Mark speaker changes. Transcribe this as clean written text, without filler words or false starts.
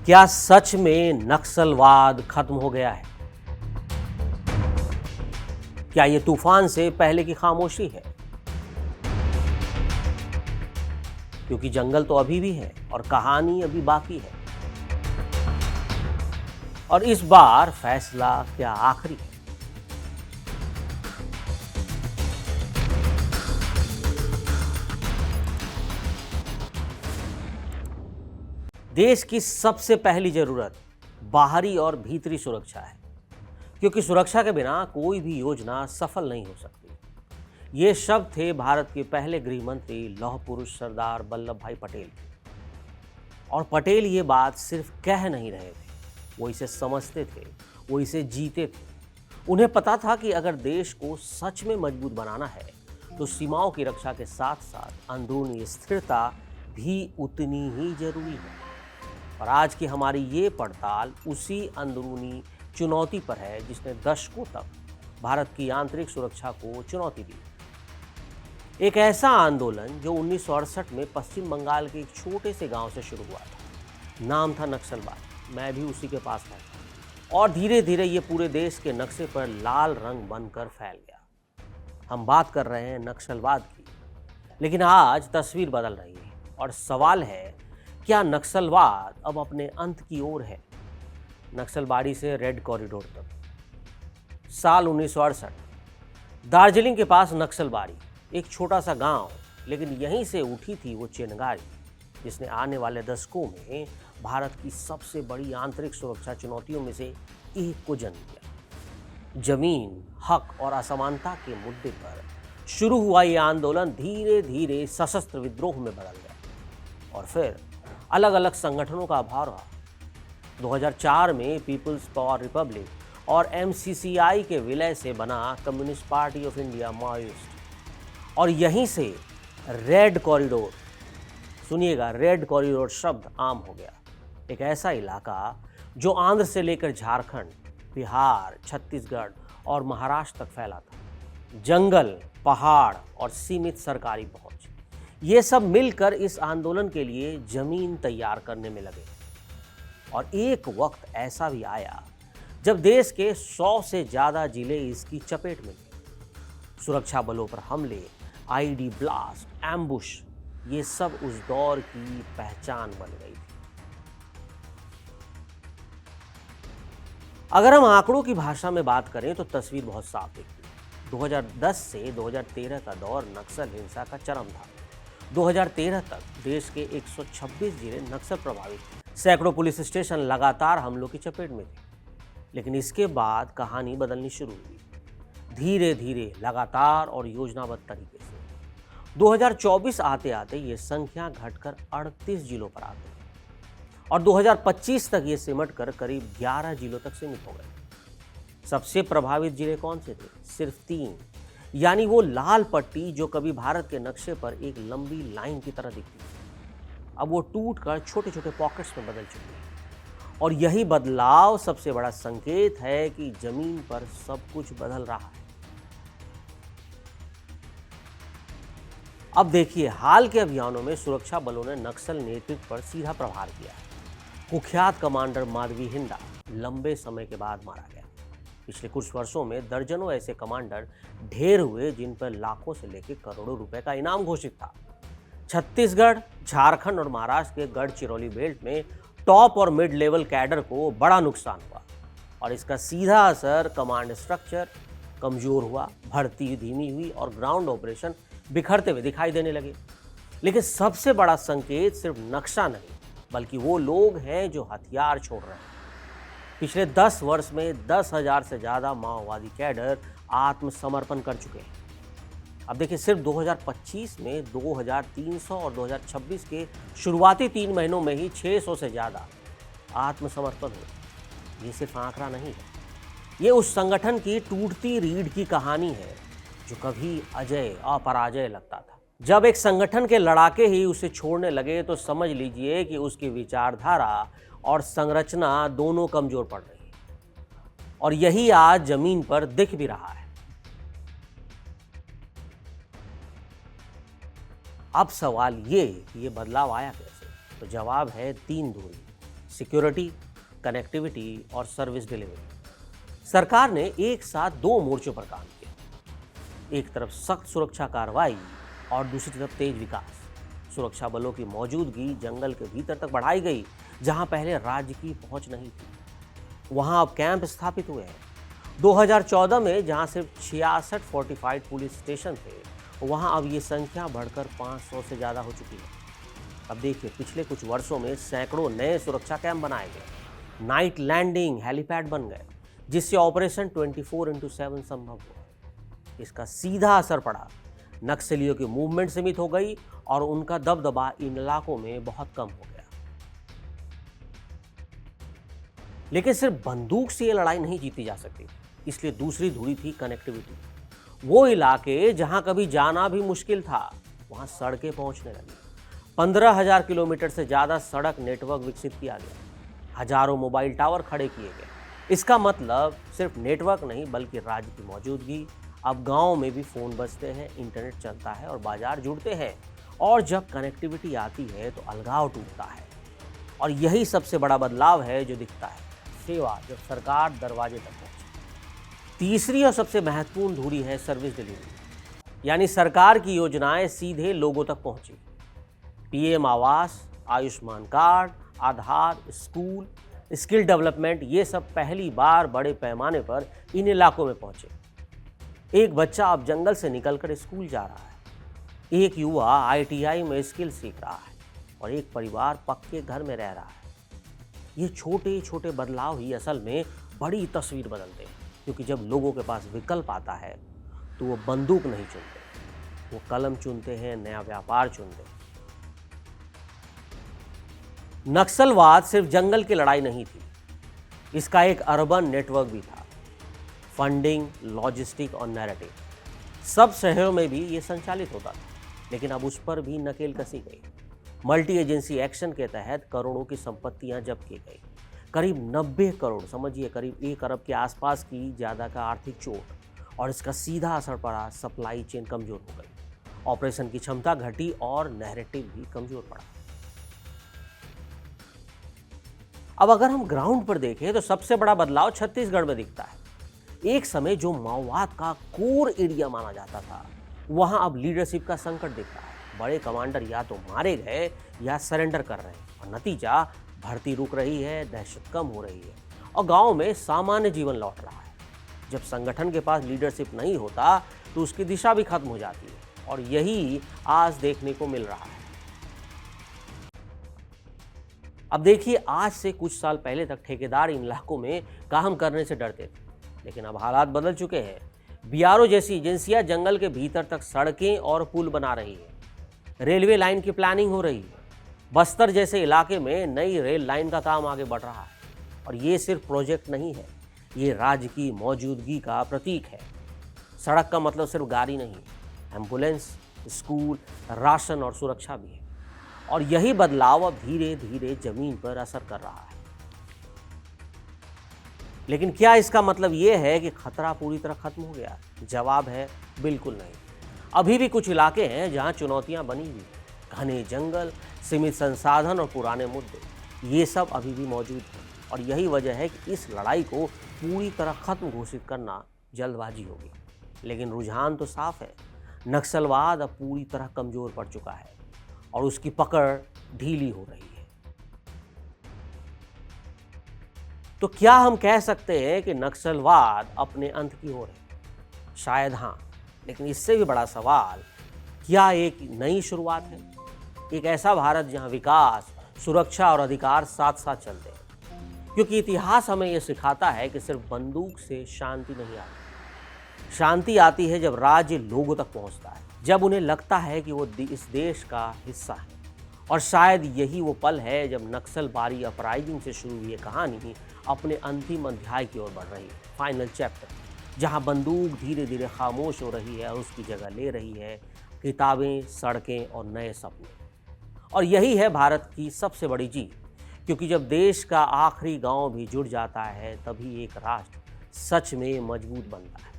Speaker 1: क्या सच में नक्सलवाद खत्म हो गया है? क्या ये तूफान से पहले की खामोशी है? क्योंकि जंगल तो अभी भी है और कहानी अभी बाकी है। और इस बार फैसला क्या आखिरी है? देश की सबसे पहली जरूरत बाहरी और भीतरी सुरक्षा है, क्योंकि सुरक्षा के बिना कोई भी योजना सफल नहीं हो सकती। ये शब्द थे भारत के पहले गृह मंत्री लौह पुरुष सरदार वल्लभ भाई पटेल के। और पटेल ये बात सिर्फ कह नहीं रहे थे, वो इसे समझते थे, वो इसे जीते थे। उन्हें पता था कि अगर देश को सच में मजबूत बनाना है तो सीमाओं की रक्षा के साथ साथ अंदरूनी स्थिरता भी उतनी ही जरूरी है। और आज की हमारी ये पड़ताल उसी अंदरूनी चुनौती पर है जिसने दशकों तक भारत की आंतरिक सुरक्षा को चुनौती दी। एक ऐसा आंदोलन जो 1968 में पश्चिम बंगाल के एक छोटे से गांव से शुरू हुआ था। नाम था नक्सलवाद। मैं भी उसी के पास था और धीरे धीरे ये पूरे देश के नक्शे पर लाल रंग बनकर फैल गया। हम बात कर रहे हैं नक्सलवाद की, लेकिन आज तस्वीर बदल रही है और सवाल है, क्या नक्सलवाद अब अपने अंत की ओर है? नक्सलबाड़ी से रेड कॉरिडोर तक। साल 1968, दार्जिलिंग के पास नक्सलबाड़ी, एक छोटा सा गांव, लेकिन यहीं से उठी थी वो चिंगारी जिसने आने वाले दशकों में भारत की सबसे बड़ी आंतरिक सुरक्षा चुनौतियों में से एक को जन्म दिया। जमीन, हक और असमानता के मुद्दे पर शुरू हुआ ये आंदोलन धीरे धीरे सशस्त्र विद्रोह में बदल गया और फिर अलग अलग संगठनों का अभाव रहा। 2004 में पीपुल्स पावर रिपब्लिक और एमसीसीआई के विलय से बना communist party of India Maoist. और यहीं से रेड कॉरिडोर, सुनिएगा, रेड कॉरिडोर शब्द आम हो गया। एक ऐसा इलाका जो आंध्र से लेकर झारखंड, बिहार, छत्तीसगढ़ और महाराष्ट्र तक फैला था। जंगल, पहाड़ और सीमित सरकारी पहुंच, ये सब मिलकर इस आंदोलन के लिए जमीन तैयार करने में लगे। और एक वक्त ऐसा भी आया जब देश के 100 से ज्यादा जिले इसकी चपेट में थे। सुरक्षा बलों पर हमले, आईडी ब्लास्ट, एम्बुश, ये सब उस दौर की पहचान बन गई थी। अगर हम आंकड़ों की भाषा में बात करें तो तस्वीर बहुत साफ दिखती है। 2010 से 2013 का दौर नक्सल हिंसा का चरम था। 2013 तक देश के 126 जिले नक्सल प्रभावित थे। सैकड़ों पुलिस स्टेशन लगातार हमलों की चपेट में थे। लेकिन इसके बाद कहानी बदलनी शुरू हुई, धीरे धीरे, लगातार और योजनाबद्ध तरीके से। 2024 आते आते ये संख्या घटकर 38 जिलों पर आ गई और 2025 तक ये सिमटकर करीब 11 जिलों तक सीमित हो गए। सबसे प्रभावित जिले कौन से थे? सिर्फ 3, यानी वो लाल पट्टी जो कभी भारत के नक्शे पर एक लंबी लाइन की तरह दिखती थी, अब वो टूटकर छोटे छोटे पॉकेट्स में बदल चुकी है। और यही बदलाव सबसे बड़ा संकेत है कि जमीन पर सब कुछ बदल रहा है। अब देखिए, हाल के अभियानों में सुरक्षा बलों ने नक्सल नेतृत्व पर सीधा प्रहार किया है। कुख्यात कमांडर माधवी हिंडा लंबे समय के बाद मारा गया। पिछले कुछ वर्षों में दर्जनों ऐसे कमांडर ढेर हुए जिन पर लाखों से लेकर करोड़ों रुपए का इनाम घोषित था। छत्तीसगढ़, झारखंड और महाराष्ट्र के गढ़चिरौली बेल्ट में टॉप और मिड लेवल कैडर को बड़ा नुकसान हुआ और इसका सीधा असर कमांड स्ट्रक्चर कमजोर हुआ, भर्ती धीमी हुई और ग्राउंड ऑपरेशन बिखरते हुए दिखाई देने लगे। लेकिन सबसे बड़ा संकेत सिर्फ नक्शा नहीं, बल्कि वो लोग हैं जो हथियार छोड़ रहे हैं। पिछले 10 वर्ष में 10,000 से ज़्यादा माओवादी कैडर आत्मसमर्पण कर चुके हैं। अब देखिए, सिर्फ 2025 में 2,300 और 2026 के शुरुआती 3 महीनों में ही 600 से ज़्यादा आत्मसमर्पण हुए। ये सिर्फ आंकड़ा नहीं है, ये उस संगठन की टूटती रीढ़ की कहानी है जो कभी अजय अपराजय लगता था। जब एक संगठन के लड़ाके ही उसे छोड़ने लगे तो समझ लीजिए कि उसकी विचारधारा और संरचना दोनों कमजोर पड़ रही है। और यही आज जमीन पर दिख भी रहा है। अब सवाल ये कि ये बदलाव आया कैसे? तो जवाब है 3 दूरी, सिक्योरिटी, कनेक्टिविटी और सर्विस डिलीवरी। सरकार ने एक साथ दो मोर्चों पर काम किया। एक तरफ सख्त सुरक्षा कार्रवाई और दूसरी तरफ तेज विकास। सुरक्षा बलों की मौजूदगी जंगल के भीतर तक बढ़ाई गई, जहां पहले राज्य की पहुंच नहीं थी। वहां अब कैंप स्थापित हुए हैं। 2014 में जहां सिर्फ 66 फोर्टिफाइड पुलिस स्टेशन थे, वहां अब ये संख्या बढ़कर 500 से ज़्यादा हो चुकी है। अब देखिए, पिछले कुछ वर्षों में सैकड़ों नए सुरक्षा कैंप बनाए गए, नाइट लैंडिंग हेलीपैड बन गए, जिससे ऑपरेशन 24/7 संभव हुआ। इसका सीधा असर पड़ा, नक्सलियों की मूवमेंट सीमित हो गई और उनका दबदबा इन इलाकों में बहुत कम हो गया। लेकिन सिर्फ बंदूक से ये लड़ाई नहीं जीती जा सकती, इसलिए दूसरी धुरी थी कनेक्टिविटी। वो इलाके जहां कभी जाना भी मुश्किल था, वहां सड़कें पहुंचने लगी। 15,000 किलोमीटर से ज्यादा सड़क नेटवर्क विकसित किया गया। हजारों मोबाइल टावर खड़े किए गए। इसका मतलब सिर्फ नेटवर्क नहीं, बल्कि राज्य की मौजूदगी। अब गांव में भी फोन बजते हैं, इंटरनेट चलता है और बाजार जुड़ते हैं। और जब कनेक्टिविटी आती है तो अलगाव टूटता है। और यही सबसे बड़ा बदलाव है जो दिखता है, सेवा जब सरकार दरवाजे तक पहुंचे। तीसरी और सबसे महत्वपूर्ण धुरी है सर्विस डिलीवरी, यानी सरकार की योजनाएं सीधे लोगों तक पहुंची। पीएम आवास, आयुष्मान कार्ड, आधार, स्कूल, स्किल डेवलपमेंट, ये सब पहली बार बड़े पैमाने पर इन इलाकों में पहुंचे। एक बच्चा अब जंगल से निकलकर स्कूल जा रहा है, एक युवा आईटीआई में स्किल सीख रहा है और एक परिवार पक्के घर में रह रहा है। ये छोटे छोटे बदलाव ही असल में बड़ी तस्वीर बदलते हैं, क्योंकि जब लोगों के पास विकल्प आता है तो वो बंदूक नहीं चुनते, वो कलम चुनते हैं, नया व्यापार चुनते हैं। नक्सलवाद सिर्फ जंगल की लड़ाई नहीं थी, इसका एक अर्बन नेटवर्क भी था। फंडिंग, लॉजिस्टिक और नैरेटिव, सब शहरों में भी ये संचालित होता था। लेकिन अब उस पर भी नकेल कसी गई। मल्टी एजेंसी एक्शन के तहत करोड़ों की संपत्तियां जब्त की गई। करीब 90 करोड़, समझिए करीब 1 अरब के आसपास की ज़्यादा का आर्थिक चोट। और इसका सीधा असर पड़ा, सप्लाई चेन कमज़ोर हो गई, ऑपरेशन की क्षमता घटी और नैरेटिव भी कमज़ोर पड़ा। अब अगर हम ग्राउंड पर देखें तो सबसे बड़ा बदलाव छत्तीसगढ़ में दिखता है। एक समय जो माओवाद का कोर एरिया माना जाता था, वहां अब लीडरशिप का संकट दिख रहा है। बड़े कमांडर या तो मारे गए या सरेंडर कर रहे हैं और नतीजा, भर्ती रुक रही है, दहशत कम हो रही है और गांव में सामान्य जीवन लौट रहा है। जब संगठन के पास लीडरशिप नहीं होता तो उसकी दिशा भी खत्म हो जाती है और यही आज देखने को मिल रहा है। अब देखिए, आज से कुछ साल पहले तक ठेकेदार इन इलाकों में काम करने से डरते थे, लेकिन अब हालात बदल चुके हैं। बीआरओ जैसी एजेंसियां जंगल के भीतर तक सड़कें और पुल बना रही है। रेलवे लाइन की प्लानिंग हो रही है। बस्तर जैसे इलाके में नई रेल लाइन का काम आगे बढ़ रहा है। और ये सिर्फ प्रोजेक्ट नहीं है, ये राज्य की मौजूदगी का प्रतीक है। सड़क का मतलब सिर्फ गाड़ी नहीं, एम्बुलेंस, स्कूल, राशन और सुरक्षा भी है। और यही बदलाव अब धीरे धीरे जमीन पर असर कर रहा है। लेकिन क्या इसका मतलब यह है कि खतरा पूरी तरह खत्म हो गया? जवाब है बिल्कुल नहीं। अभी भी कुछ इलाके हैं जहां चुनौतियां बनी हुई, घने जंगल, सीमित संसाधन और पुराने मुद्दे, ये सब अभी भी मौजूद हैं। और यही वजह है कि इस लड़ाई को पूरी तरह खत्म घोषित करना जल्दबाजी होगी। लेकिन रुझान तो साफ है, नक्सलवाद अब पूरी तरह कमजोर पड़ चुका है और उसकी पकड़ ढीली हो रही है। तो क्या हम कह सकते हैं कि नक्सलवाद अपने अंत की ओर है? शायद हाँ, लेकिन इससे भी बड़ा सवाल, क्या एक नई शुरुआत है? एक ऐसा भारत जहां विकास, सुरक्षा और अधिकार साथ साथ चलते हैं। क्योंकि इतिहास हमें यह सिखाता है कि सिर्फ बंदूक से शांति नहीं आती। शांति आती है जब राज्य लोगों तक पहुंचता है, जब उन्हें लगता है कि वो इस देश का हिस्सा है। और शायद यही वो पल है जब नक्सलबारी अपराइजिंग से शुरू हुई कहानी अपने अंतिम अध्याय की ओर बढ़ रही है, फाइनल चैप्टर, जहां बंदूक धीरे धीरे खामोश हो रही है और उसकी जगह ले रही है किताबें, सड़कें और नए सपने। और यही है भारत की सबसे बड़ी जीत, क्योंकि जब देश का आखिरी गांव भी जुड़ जाता है, तभी एक राष्ट्र सच में मजबूत बनता है।